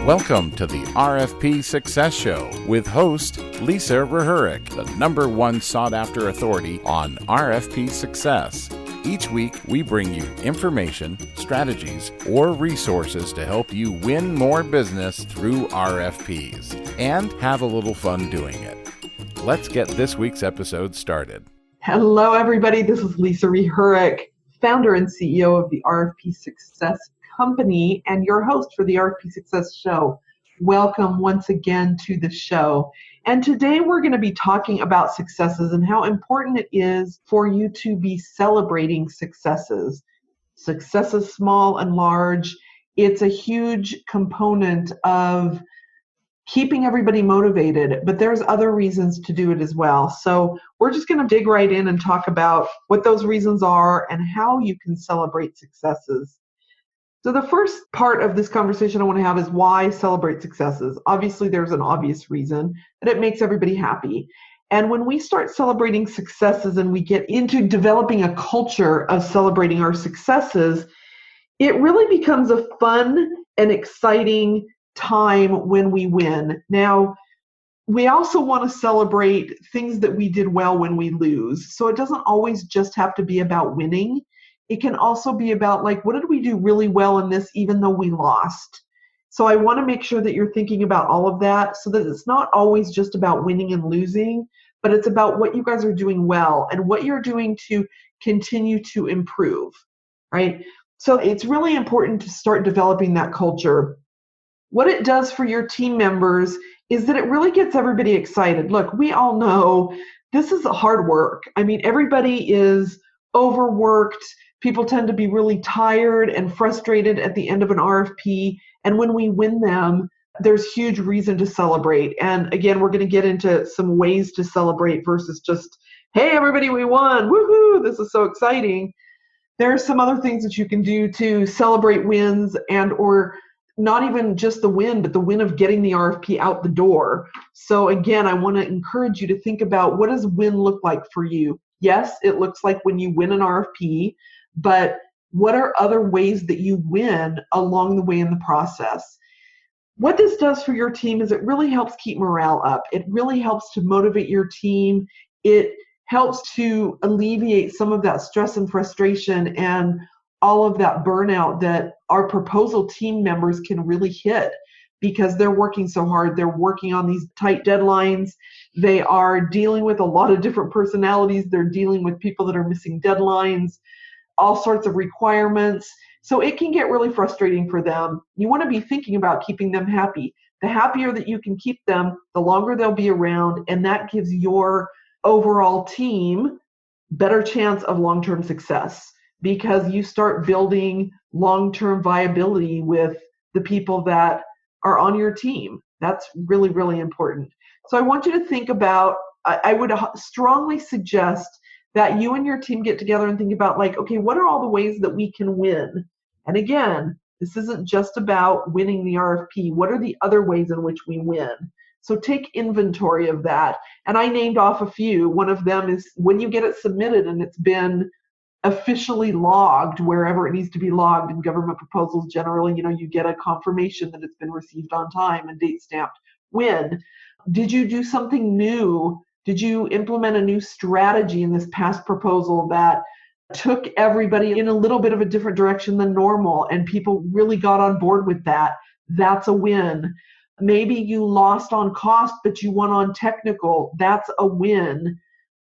Welcome to the RFP Success Show with host Lisa Rehurek, the #1 sought-after authority on RFP success. Each week, we bring you information, strategies, or resources to help you win more business through RFPs and have a little fun doing it. Let's get this week's episode started. Hello, everybody. This is Lisa Rehurek, founder and CEO of the RFP Success Company and your host for the RFP Success Show. Welcome once again to the show. And today we're going to be talking about successes and how important it is for you to be celebrating successes. Successes, small and large, it's a huge component of keeping everybody motivated, but there's other reasons to do it as well. So we're just going to dig right in and talk about what those reasons are and how you can celebrate successes. So the first part of this conversation I want to have is why celebrate successes. Obviously, there's an obvious reason that it makes everybody happy. And when we start celebrating successes and we get into developing a culture of celebrating our successes, it really becomes a fun and exciting time when we win. Now, we also want to celebrate things that we did well when we lose. So it doesn't always just have to be about winning. It can also be about, like, what did we do really well in this even though we lost? So I want to make sure that you're thinking about all of that so that it's not always just about winning and losing, but it's about what you guys are doing well and what you're doing to continue to improve, right? So it's really important to start developing that culture. What it does for your team members is that it really gets everybody excited. Look, we all know this is hard work. I mean, everybody is overworked. People tend to be really tired and frustrated at the end of an RFP. And when we win them, there's huge reason to celebrate. And again, we're going to get into some ways to celebrate versus just, hey, everybody, we won. Woohoo, this is so exciting. There are some other things that you can do to celebrate wins and or not even just the win, but the win of getting the RFP out the door. So again, I want to encourage you to think about, what does win look like for you? Yes, it looks like when you win an RFP, but what are other ways that you win along the way in the process? What this does for your team is it really helps keep morale up. It really helps to motivate your team. It helps to alleviate some of that stress and frustration and all of that burnout that our proposal team members can really hit because they're working so hard. They're working on these tight deadlines. They are dealing with a lot of different personalities. They're dealing with people that are missing deadlines, all sorts of requirements. So it can get really frustrating for them. You want to be thinking about keeping them happy. The happier that you can keep them, the longer they'll be around, and that gives your overall team better chance of long-term success because you start building long-term viability with the people that are on your team. That's really, really important. So I want you to think about, I would strongly suggest that you and your team get together and think about, like, okay, what are all the ways that we can win? And again, this isn't just about winning the RFP. What are the other ways in which we win? So take inventory of that. And I named off a few. One of them is when you get it submitted and it's been officially logged wherever it needs to be logged in government proposals. Generally, you get a confirmation that it's been received on time and date stamped. When? Did you do something new? Did you implement a new strategy in this past proposal that took everybody in a little bit of a different direction than normal and people really got on board with that? That's a win. Maybe you lost on cost, but you won on technical. That's a win.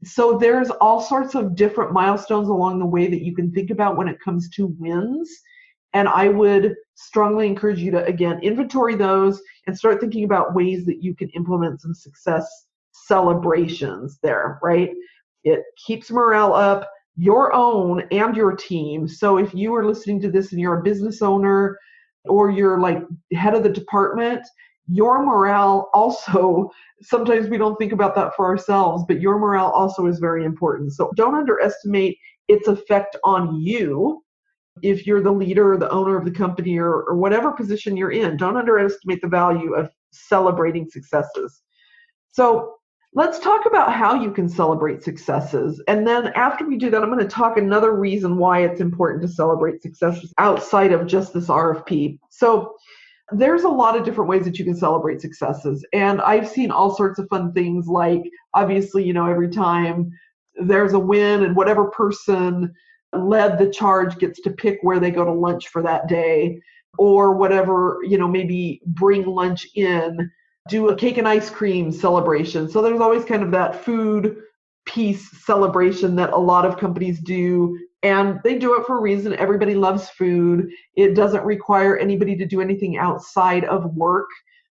So there's all sorts of different milestones along the way that you can think about when it comes to wins. And I would strongly encourage you to, again, inventory those and start thinking about ways that you can implement some success celebrations there, right? It keeps morale up, your own and your team. So if you are listening to this and you're a business owner or you're like head of the department, your morale also, sometimes we don't think about that for ourselves, but your morale also is very important. So don't underestimate its effect on you. If you're the leader or the owner of the company or whatever position you're in, don't underestimate the value of celebrating successes. So let's talk about how you can celebrate successes. And then after we do that, I'm going to talk another reason why it's important to celebrate successes outside of just this RFP. So there's a lot of different ways that you can celebrate successes. And I've seen all sorts of fun things, like obviously, every time there's a win and whatever person led the charge gets to pick where they go to lunch for that day, or whatever, maybe bring lunch in, do a cake and ice cream celebration. So there's always kind of that food piece celebration that a lot of companies do. And they do it for a reason. Everybody loves food. It doesn't require anybody to do anything outside of work,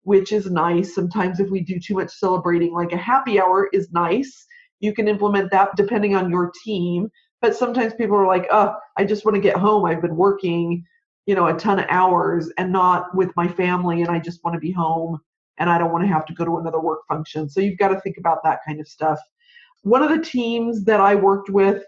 which is nice. Sometimes if we do too much celebrating, like a happy hour is nice. You can implement that depending on your team. But sometimes people are like, oh, I just want to get home. I've been working, a ton of hours and not with my family, and I just want to be home and I don't want to have to go to another work function. So you've got to think about that kind of stuff. One of the teams that I worked with,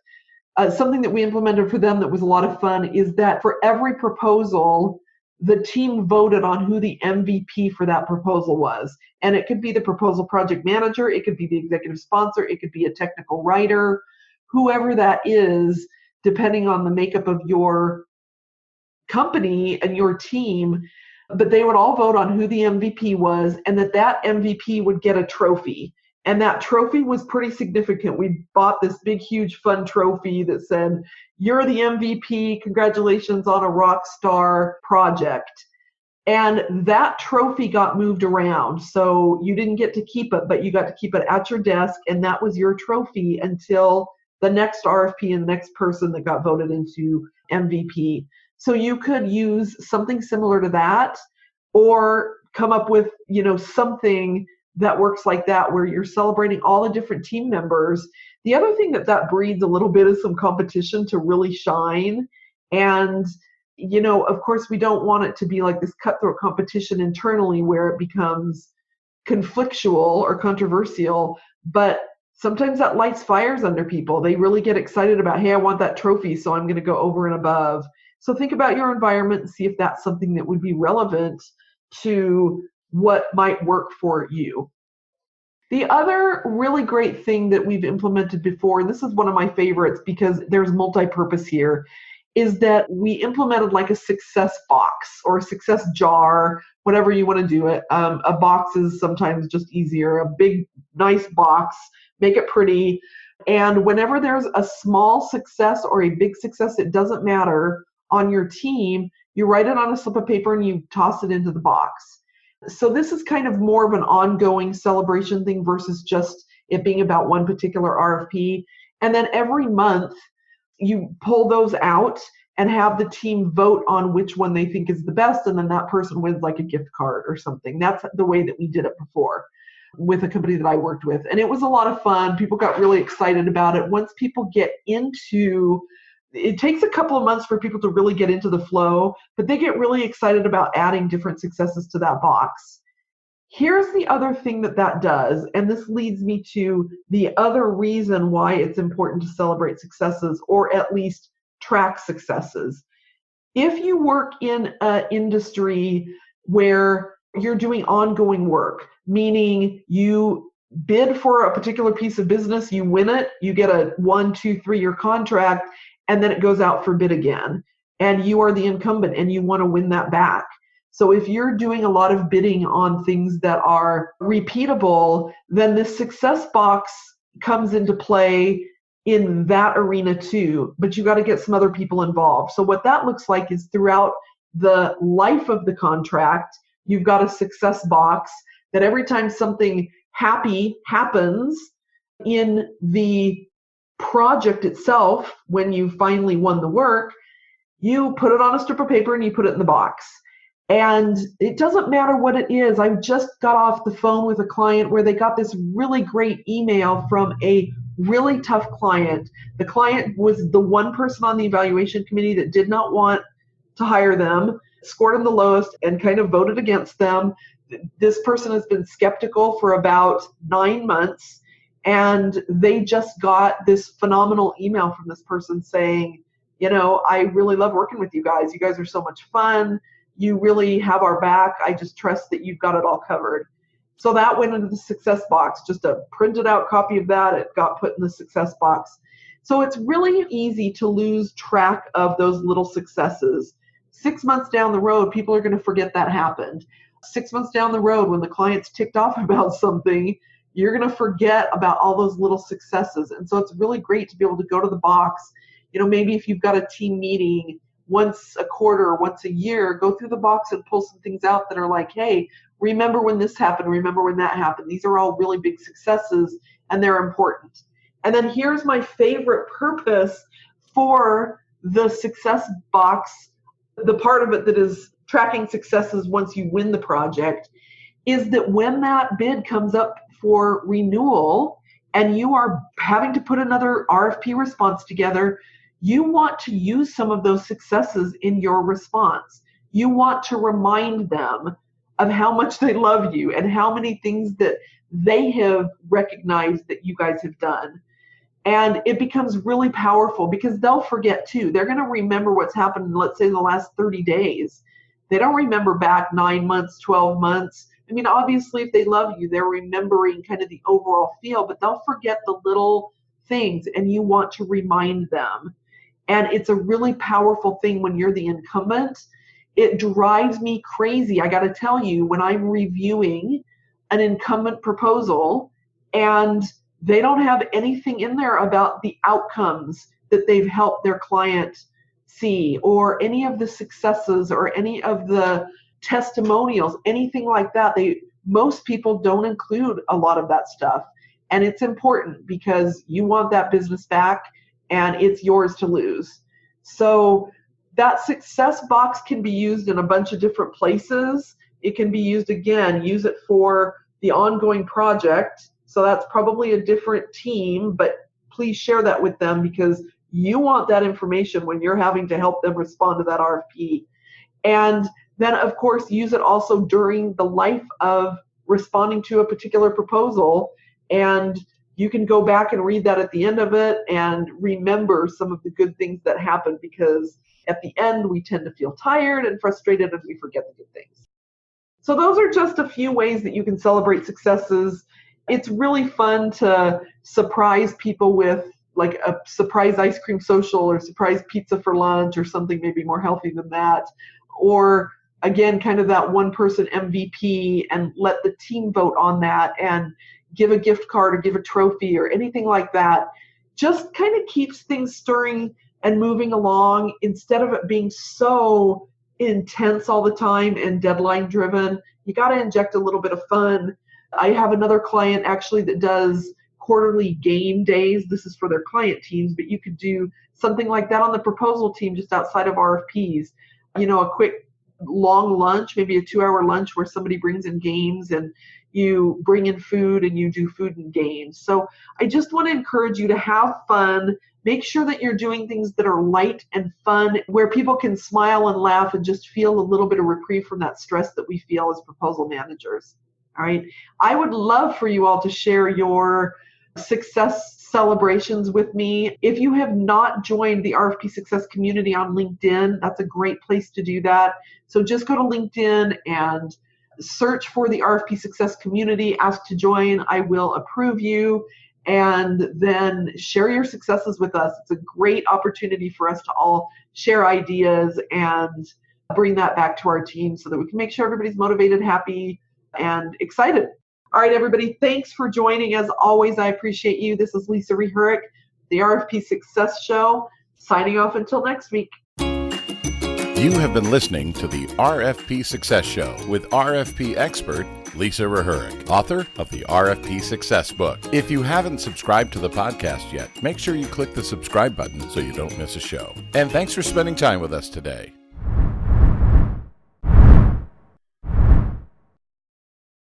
something that we implemented for them that was a lot of fun is that for every proposal, the team voted on who the MVP for that proposal was. And it could be the proposal project manager, it could be the executive sponsor, it could be a technical writer, whoever that is, depending on the makeup of your company and your team. But they would all vote on who the MVP was, and that MVP would get a trophy. And that trophy was pretty significant. We bought this big, huge, fun trophy that said, you're the MVP, congratulations on a rock star project. And that trophy got moved around. So you didn't get to keep it, but you got to keep it at your desk, and that was your trophy until the next RFP and the next person that got voted into MVP. So you could use something similar to that, or come up with, something that works like that, where you're celebrating all the different team members. The other thing that breeds a little bit is some competition to really shine. And, of course, we don't want it to be like this cutthroat competition internally where it becomes conflictual or controversial, but sometimes that lights fires under people. They really get excited about, hey, I want that trophy, so I'm going to go over and above. So think about your environment and see if that's something that would be relevant to what might work for you. The other really great thing that we've implemented before, and this is one of my favorites because there's multi-purpose here, is that we implemented like a success box or a success jar, whatever you want to do it. A box is sometimes just easier. A big, nice box, make it pretty. And whenever there's a small success or a big success, it doesn't matter, on your team, you write it on a slip of paper and you toss it into the box. So this is kind of more of an ongoing celebration thing versus just it being about one particular RFP. And then every month you pull those out and have the team vote on which one they think is the best, and then that person wins like a gift card or something. That's the way that we did it before with a company that I worked with. And it was a lot of fun. People got really excited about it. Once people get into it, takes a couple of months for people to really get into the flow, but they get really excited about adding different successes to that box. Here's the other thing that does, and this leads me to the other reason why it's important to celebrate successes, or at least track successes. If you work in an industry where you're doing ongoing work, meaning you bid for a particular piece of business, you win it, you get a 1, 2, 3-year contract, and then it goes out for bid again, and you are the incumbent and you want to win that back. So if you're doing a lot of bidding on things that are repeatable, then this success box comes into play in that arena too, but you got to get some other people involved. So what that looks like is throughout the life of the contract, you've got a success box that every time something happy happens in the project itself, when you finally won the work, you put it on a strip of paper and you put it in the box. And it doesn't matter what it is. I just got off the phone with a client where they got this really great email from a really tough client. The client was the one person on the evaluation committee that did not want to hire them, scored them the lowest, and kind of voted against them. This person has been skeptical for about 9 months. And they just got this phenomenal email from this person saying, I really love working with you guys. You guys are so much fun. You really have our back. I just trust that you've got it all covered. So that went into the success box, just a printed out copy of that. It got put in the success box. So it's really easy to lose track of those little successes. 6 months down the road, people are going to forget that happened. 6 months down the road, when the client's ticked off about something, you're going to forget about all those little successes. And so it's really great to be able to go to the box. Maybe if you've got a team meeting once a quarter, once a year, go through the box and pull some things out that are like, hey, remember when this happened, remember when that happened. These are all really big successes and they're important. And then here's my favorite purpose for the success box, the part of it that is tracking successes once you win the project, is that when that bid comes up for renewal and you are having to put another RFP response together, you want to use some of those successes in your response. You want to remind them of how much they love you and how many things that they have recognized that you guys have done. And it becomes really powerful because they'll forget too. They're going to remember what's happened, let's say, in the last 30 days. They don't remember back 9 months, 12 months. I mean, obviously, if they love you, they're remembering kind of the overall feel, but they'll forget the little things, and you want to remind them. And it's a really powerful thing when you're the incumbent. It drives me crazy, I got to tell you, when I'm reviewing an incumbent proposal and they don't have anything in there about the outcomes that they've helped their client see, or any of the successes, or any of the testimonials, anything like that. Most people don't include a lot of that stuff. And it's important because you want that business back and it's yours to lose. So that success box can be used in a bunch of different places. It can be used, again, use it for the ongoing project. So that's probably a different team, but please share that with them because you want that information when you're having to help them respond to that RFP. And then, of course, use it also during the life of responding to a particular proposal. And you can go back and read that at the end of it and remember some of the good things that happened, because at the end we tend to feel tired and frustrated and we forget the good things. So those are just a few ways that you can celebrate successes. It's really fun to surprise people with like a surprise ice cream social or surprise pizza for lunch or something maybe more healthy than that. Or again, kind of that one person MVP, and let the team vote on that and give a gift card or give a trophy or anything like that. Just kind of keeps things stirring and moving along instead of it being so intense all the time and deadline driven. You got to inject a little bit of fun. I have another client actually that does quarterly game days. This is for their client teams, but you could do something like that on the proposal team just outside of RFPs. A quick long lunch, maybe a 2-hour lunch where somebody brings in games and you bring in food and you do food and games. So I just want to encourage you to have fun. Make sure that you're doing things that are light and fun, where people can smile and laugh and just feel a little bit of reprieve from that stress that we feel as proposal managers. All right. I would love for you all to share your success celebrations with me. If you have not joined the RFP Success community on LinkedIn, that's a great place to do that. So just go to LinkedIn and search for the RFP Success community, ask to join. I will approve you, and then share your successes with us. It's a great opportunity for us to all share ideas and bring that back to our team so that we can make sure everybody's motivated, happy, and excited. All right, everybody, thanks for joining. As always, I appreciate you. This is Lisa Rehurek, the RFP Success Show, signing off until next week. You have been listening to the RFP Success Show with RFP expert Lisa Rehurek, author of the RFP Success book. If you haven't subscribed to the podcast yet, make sure you click the subscribe button so you don't miss a show. And thanks for spending time with us today.